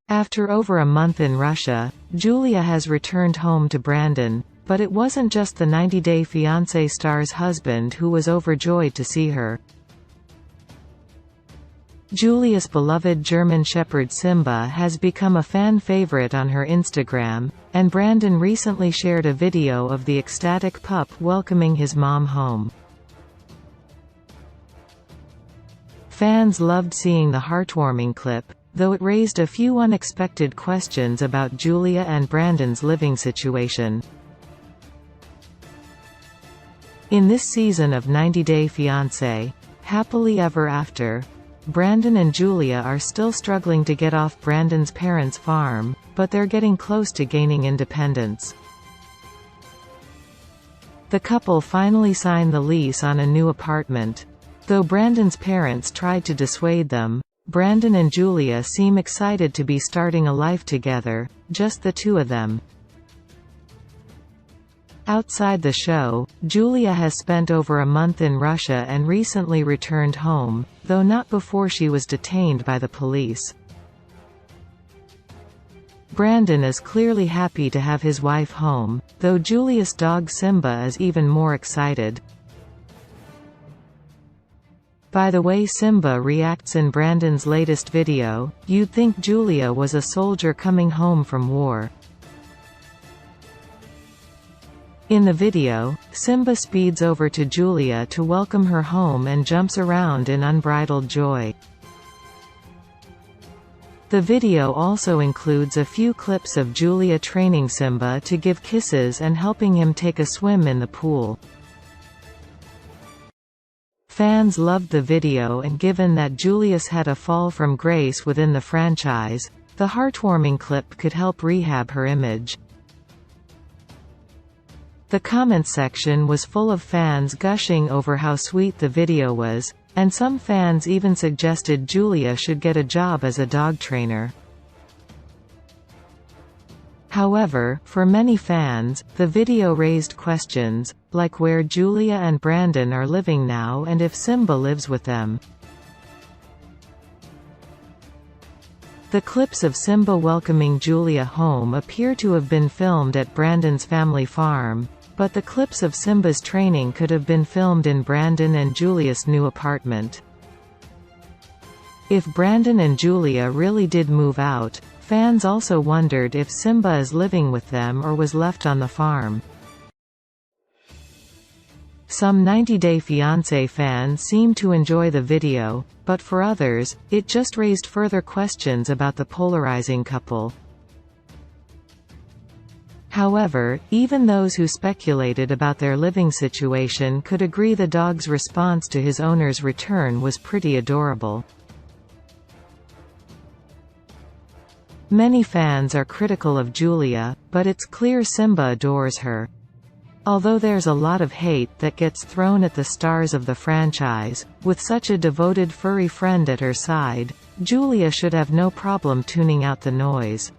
After over a month in Russia, Julia has returned home to Brandon, but it wasn't just the 90-Day Fiancé star's husband who was overjoyed to see her. Julia's beloved German Shepherd Simba has become a fan favorite on her Instagram, and Brandon recently shared a video of the ecstatic pup welcoming his mom home. Fans loved seeing the heartwarming clip, though it raised a few unexpected questions about Julia and Brandon's living situation. In this season of 90-Day Fiancé, Happily Ever After, Brandon and Julia are still struggling to get off Brandon's parents' farm, but they're getting close to gaining independence. The couple finally signed the lease on a new apartment. Though Brandon's parents tried to dissuade them, Brandon and Julia seem excited to be starting a life together, just the two of them. Outside the show, Julia has spent over a month in Russia and recently returned home, though not before she was detained by the police. Brandon is clearly happy to have his wife home, though Julia's dog Simba is even more excited. By the way Simba reacts in Brandon's latest video, you'd think Julia was a soldier coming home from war. In the video, Simba speeds over to Julia to welcome her home and jumps around in unbridled joy. The video also includes a few clips of Julia training Simba to give kisses and helping him take a swim in the pool. Fans loved the video, and given that Julia's had a fall from grace within the franchise, the heartwarming clip could help rehab her image. The comments section was full of fans gushing over how sweet the video was, and some fans even suggested Julia should get a job as a dog trainer. However, for many fans, the video raised questions, like where Julia and Brandon are living now and if Simba lives with them. The clips of Simba welcoming Julia home appear to have been filmed at Brandon's family farm, but the clips of Simba's training could have been filmed in Brandon and Julia's new apartment. If Brandon and Julia really did move out, fans also wondered if Simba is living with them or was left on the farm. Some 90-Day Fiancé fans seem to enjoy the video, but for others, it just raised further questions about the polarizing couple. However, even those who speculated about their living situation could agree the dog's response to his owner's return was pretty adorable. Many fans are critical of Julia, but it's clear Simba adores her. Although there's a lot of hate that gets thrown at the stars of the franchise, with such a devoted furry friend at her side, Julia should have no problem tuning out the noise.